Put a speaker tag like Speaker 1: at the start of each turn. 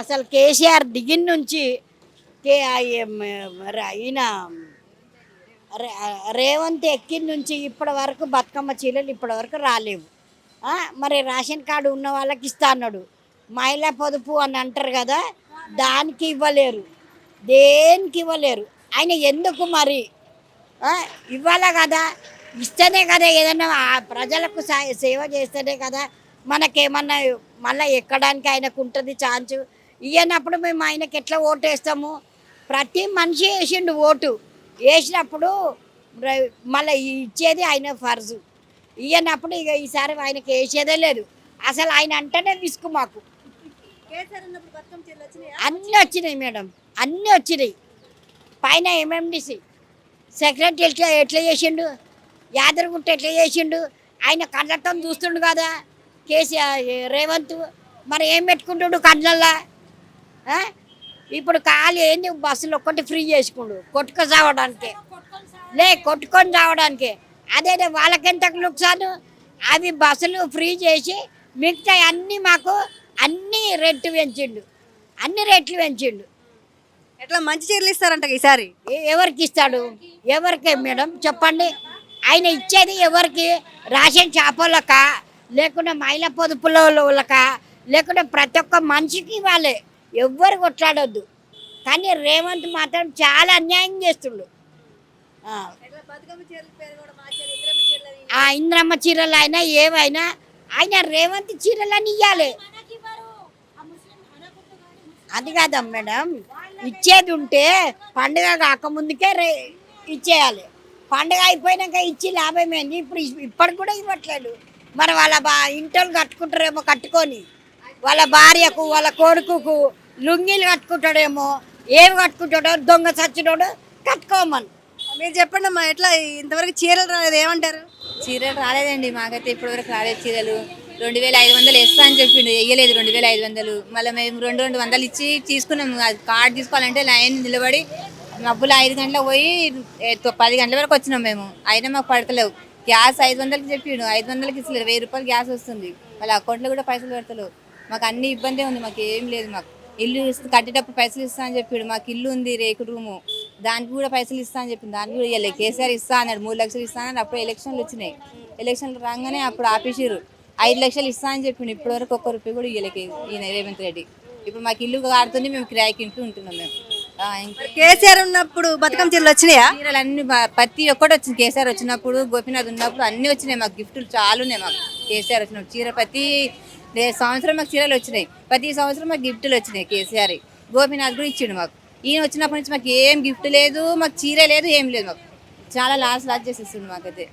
Speaker 1: అసలు కేసీఆర్ దిగిన నుంచి కే ఈయన రేవంత్ ఎక్కిన నుంచి ఇప్పటి వరకు బతుకమ్మ చీరలు ఇప్పటి వరకు రాలేవు. మరి రేషన్ కార్డు ఉన్న వాళ్ళకి ఇస్తా అన్నాడు. మహిళా పొదుపు అని అంటారు కదా, దానికి ఇవ్వలేరు, దేనికి ఇవ్వలేరు. ఆయన ఎందుకు మరి ఇవ్వాలా కదా, ఇస్తేనే కదా ఏదైనా ప్రజలకు సేవ చేస్తేనే కదా మనకేమన్నా మళ్ళీ ఎక్కడానికి ఆయనకు ఉంటుంది ఛాన్స్. ఇవ్వనప్పుడు మేము ఆయనకి ఎట్లా ఓటు వేస్తాము? ప్రతి మనిషి వేసిండు ఓటు, వేసినప్పుడు మళ్ళీ ఇచ్చేది ఆయన ఫర్జు. ఇవ్వనప్పుడు ఇక ఈసారి ఆయనకి వేసేదే లేదు. అసలు ఆయన అంటేనే విసుకు మాకు. అన్నీ వచ్చినాయి మేడం, అన్నీ వచ్చినాయి. పైన ఎంఎండిసి సెక్రటరీ ఎట్లా చేసిండు, యాదగిరిగుట్ట ఎట్లా చేసిండు, ఆయన కళ్ళతో చూస్తుండు కదా కేసీఆర్ రేవంత్. మరి ఏం పెట్టుకుంటుండు కళ్ళల్లో? ఇప్పుడు ఖాళీ ఏంది, బస్సులు ఒక్కటి ఫ్రీ చేసుకుండు కొట్టుకొని చావడానికే. అదే వాళ్ళకెంత నుక్సాను. అవి బస్సులు ఫ్రీ చేసి మిగతా అన్నీ మాకు అన్ని రేట్లు పెంచిండు.
Speaker 2: ఎట్లా మంచి చీరలు ఇస్తారంట ఈసారి?
Speaker 1: ఎవరికి ఇస్తాడు? ఎవరికి మేడం చెప్పండి? ఆయన ఇచ్చేది ఎవరికి? రేషన్ షాపులకా, లేకుండా మహిళా పొదుపులకా, లేకుండా ప్రతి ఒక్క మనిషికి ఇవ్వాలి. ఎవ్వరు కొట్లాడొద్దు. కానీ రేవంత్ మాత్రం చాలా అన్యాయం చేస్తుండు. ఇంద్రమ్మ చీరలు అయినా ఏవైనా ఆయన రేవంత్ చీరలని ఇవ్వాలి. అది కాదా మేడం, ఇచ్చేది ఉంటే పండుగ కాకముందుకే ఇచ్చేయాలి. పండుగ అయిపోయినాక ఇచ్చి లాభం ఏంది? ఇప్పటికి కూడా ఇవ్వట్లేదు. మరి వాళ్ళ ఇంట్లో కట్టుకుంటారేమో, కట్టుకొని వాళ్ళ భార్యకు వాళ్ళ కొడుకుకు లుంగీలు కట్టుకుంటాడేమో, ఏమి కట్టుకుంటాడో దొంగ సచ్చినోడు కట్టుకోమని.
Speaker 2: మీరు చెప్పండి అమ్మా, ఎట్లా ఇంతవరకు చీరలు రాలేదు, ఏమంటారు?
Speaker 3: చీరలు రాలేదండి మాకైతే ఇప్పటివరకు రాలేదు. చీరలు 2500 వేస్తా అని చెప్పిండు, వేయలేదు 2500. మళ్ళీ మేము 200 ఇచ్చి తీసుకున్నాము. అది కార్డు తీసుకోవాలంటే లైన్ నిలబడి మబ్బులు 5 గంటలకు పోయి 10 గంటల వరకు వచ్చినాం మేము. అయినా మాకు పడతలేవు. గ్యాస్ 500కి చెప్పిండు, 500కి ఇస్తలేరు. 1000 రూపాయలు గ్యాస్ వస్తుంది, వాళ్ళ అకౌంట్లో కూడా పైసలు పెడతలేవు. మాకు అన్ని ఇబ్బంది ఉంది, మాకు ఏం లేదు. మాకు ఇల్లు కట్టేటప్పుడు పైసలు ఇస్తా అని చెప్పిండు. మాకు ఇల్లు ఉంది, రేకు రూము, దానికి కూడా పైసలు ఇస్తా అని చెప్పింది. దానికి కూడా ఇవ్వలేదు. కేసీఆర్ ఇస్తా అన్నాడు, 3 లక్షలు ఇస్తా అన్నాడు. అప్పుడు ఎలక్షన్లు వచ్చినాయి. ఎలక్షన్లు రాగానే అప్పుడు ఆపేసారు. 5 లక్షలు ఇస్తా అని చెప్పిండు. ఇప్పటివరకు ఒక్క రూపాయి కూడా ఇవ్వలేక ఈయన రేవంత్ రెడ్డి. ఇప్పుడు మాకు ఇల్లు కాడుతుంది, మేము కిరాయికి ఇంట్లో ఉంటున్నాం మేము.
Speaker 2: కేసీఆర్ ఉన్నప్పుడు బతుకమ్మ చీరలు వచ్చినాయా?
Speaker 3: చీరలు అన్ని ప్రతి ఒక్కటి వచ్చింది. కేసీఆర్ వచ్చినప్పుడు, గోపీనాథ్ ఉన్నప్పుడు అన్నీ వచ్చినాయి. మాకు గిఫ్టులు చాలా ఉన్నాయి. మాకు కేసీఆర్ వచ్చినప్పుడు చీర ప్రతి సంవత్సరం మాకు చీరలు వచ్చినాయి. ప్రతి సంవత్సరం మాకు గిఫ్టులు వచ్చినాయి. కేసీఆర్ గోపీనాథ్ కూడా ఇచ్చిండు మాకు. ఈయన వచ్చినప్పటి నుంచి మాకు ఏం గిఫ్ట్ లేదు, మాకు చీర లేదు, ఏం లేదు. మాకు చాలా లాస్ చేసేస్తుంది మాకైతే.